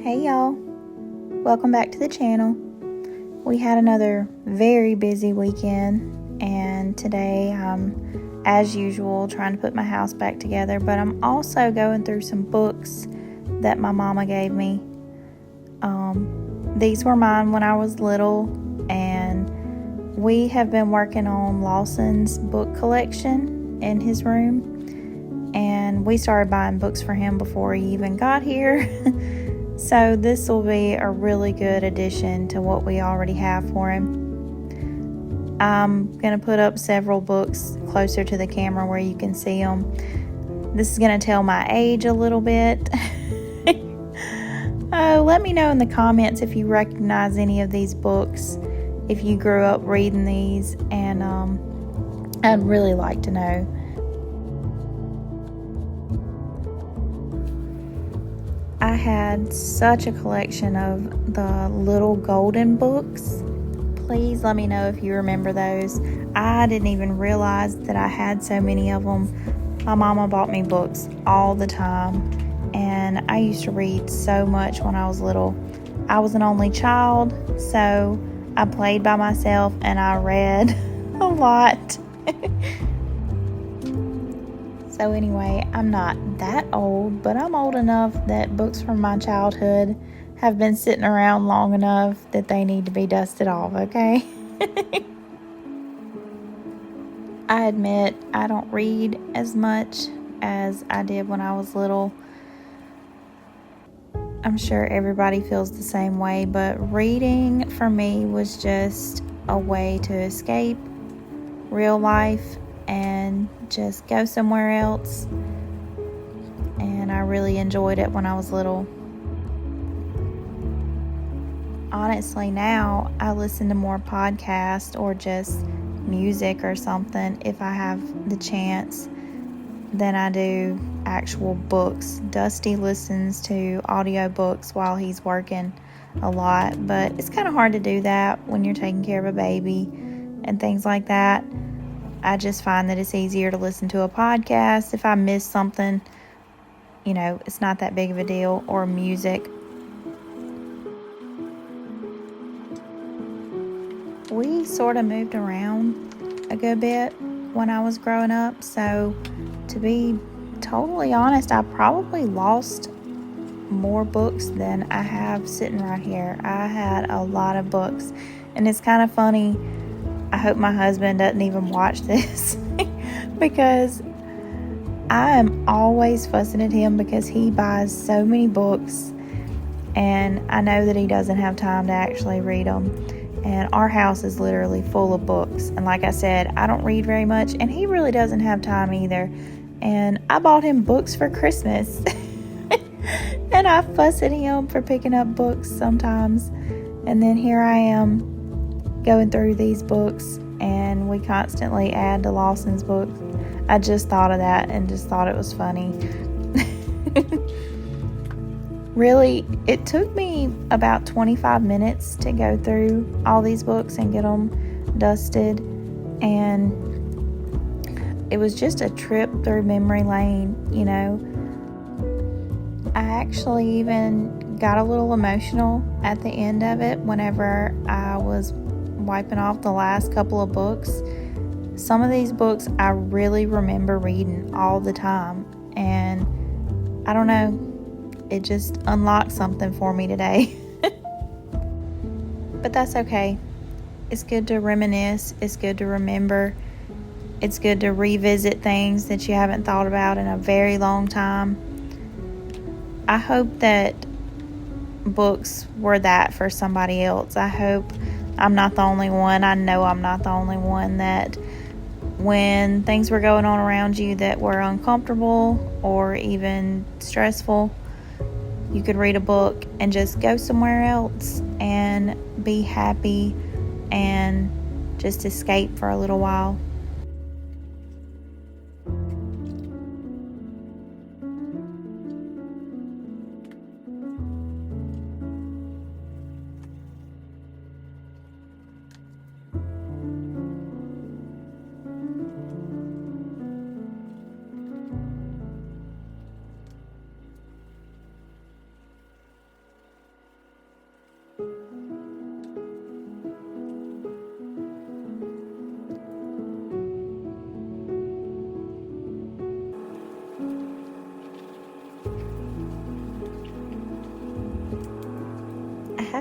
Hey y'all, welcome back to the channel. We had another very busy weekend, and today I'm, as usual, trying to put my house back together, but I'm also going through some books that my mama gave me. These were mine when I was little, and we have been working on Lawson's book collection in his room, and we started buying books for him before he even got here. So this will be a really good addition to what we already have for him. I'm going to put up several books closer to the camera where you can see them. This is going to tell my age a little bit. Let me know in the comments if you recognize any of these books, if you grew up reading these, and I'd really like to know. I had such a collection of the little golden books. Please let me know if you remember those. I didn't even realize that I had so many of them. My mama bought me books all the time, and I used to read so much when I was little. I was an only child, so I played by myself and I read a lot. So anyway, I'm not that old, but I'm old enough that books from my childhood have been sitting around long enough that they need to be dusted off, okay? I admit I don't read as much as I did when I was little. I'm sure everybody feels the same way, but reading for me was just a way to escape real life and just go somewhere else. And I really enjoyed it when I was little. Honestly, now I listen to more podcasts or just music or something if I have the chance than I do actual books. Dusty listens to audiobooks while he's working a lot, but it's kind of hard to do that when you're taking care of a baby and things like that. I just find that it's easier to listen to a podcast. If I miss something, it's not that big of a deal, or music. We sort of moved around a good bit when I was growing up, so to be totally honest, I probably lost more books than I have sitting right here. I had a lot of books, and it's kind of funny. I hope my husband doesn't even watch this because I am always fussing at him because he buys so many books, and I know that he doesn't have time to actually read them. And our house is literally full of books. And like I said, I don't read very much, and he really doesn't have time either. And I bought him books for Christmas. And I fuss at him for picking up books sometimes. And then here I am going through these books, and we constantly add to Lawson's books. I just thought of that and just thought it was funny. Really, it took me about 25 minutes to go through all these books and get them dusted, and it was just a trip through memory lane. I actually even got a little emotional at the end of it whenever I was wiping off the last couple of books. Some of these books I really remember reading all the time, and I don't know, it just unlocked something for me today. But that's okay. It's good to reminisce. It's good to remember. It's good to revisit things that you haven't thought about in a very long time. I hope that books were that for somebody else. I hope I'm not the only one. I know I'm not the only one that when things were going on around you that were uncomfortable or even stressful, you could read a book and just go somewhere else and be happy and just escape for a little while.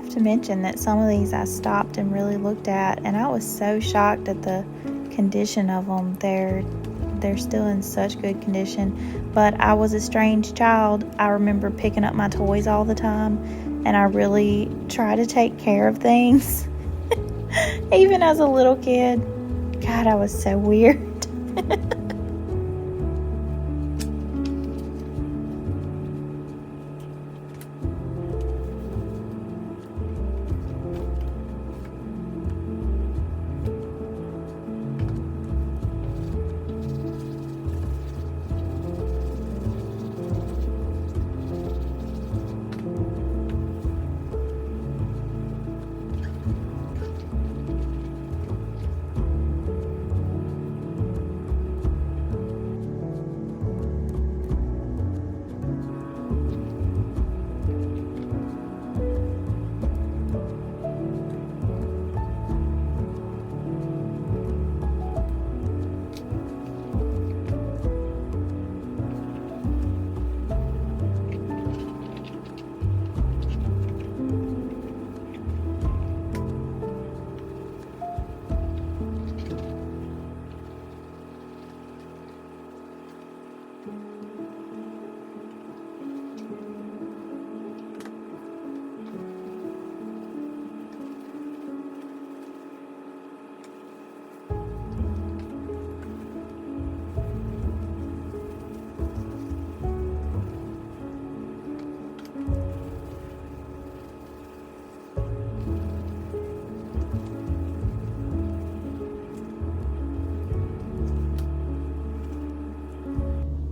have to mention that some of these I stopped and really looked at, and I was so shocked at the condition of them. They're still in such good condition. But I was a strange child. I remember picking up my toys all the time, and I really try to take care of things. Even as a little kid. God, I was so weird.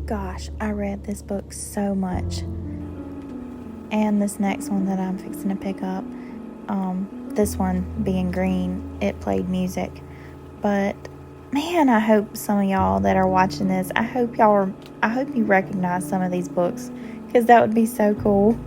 Gosh, I read this book so much. And this next one that I'm fixing to pick up, this one being green, it played music. But man, I hope some of y'all that are watching this, I hope you recognize some of these books, because that would be so cool.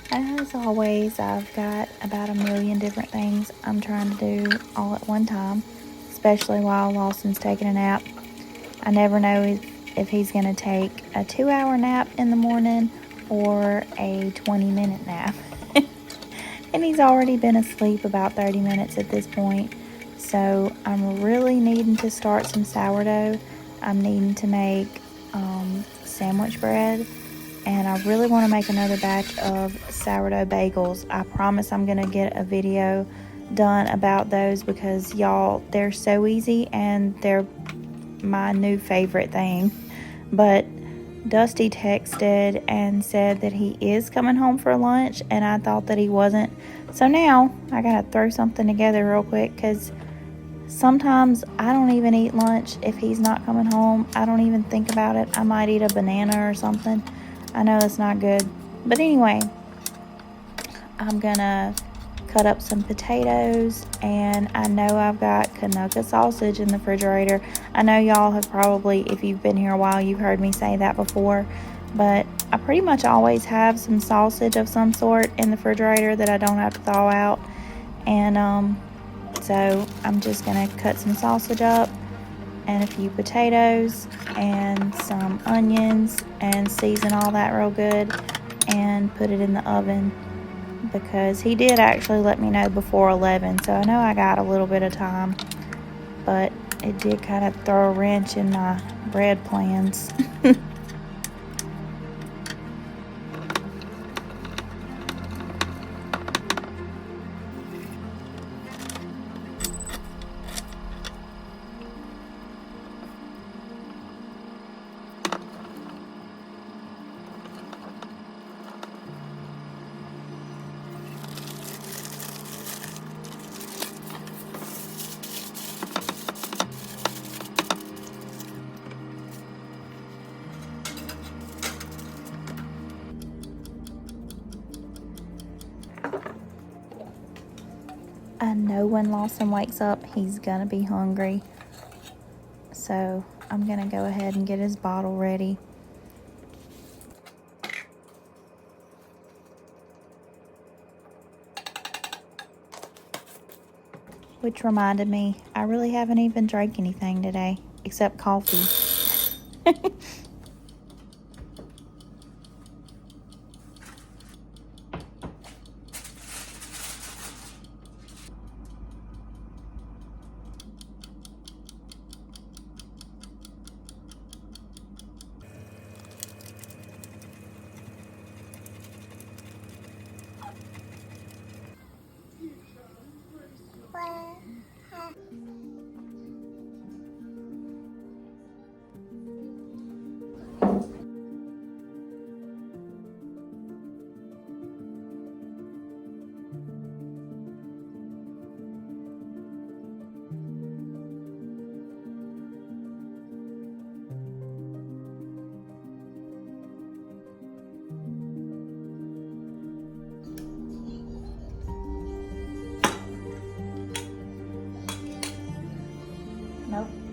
As always, I've got about a million different things I'm trying to do all at one time, especially while Lawson's taking a nap. I never know if he's going to take a 2-hour nap in the morning or a 20-minute nap. And he's already been asleep about 30 minutes at this point. So I'm really needing to start some sourdough. I'm needing to make sandwich bread. And I really want to make another batch of sourdough bagels. I promise I'm going to get a video done about those because y'all, they're so easy and they're my new favorite thing. But Dusty texted and said that he is coming home for lunch, and I thought that he wasn't. So now I gotta throw something together real quick because sometimes I don't even eat lunch if he's not coming home. I don't even think about it. I might eat a banana or something. I know it's not good. But anyway, I'm gonna cut up some potatoes, and I know I've got Canucka sausage in the refrigerator. I know y'all have probably, if you've been here a while, you've heard me say that before, but I pretty much always have some sausage of some sort in the refrigerator that I don't have to thaw out. And so I'm just gonna cut some sausage up and a few potatoes and some onions and season all that real good and put it in the oven, because he did actually let me know before 11, so I know I got a little bit of time, but it did kind of throw a wrench in my bread plans. I know when Lawson wakes up, he's gonna be hungry. So I'm gonna go ahead and get his bottle ready. Which reminded me, I really haven't even drank anything today, except coffee. Nope.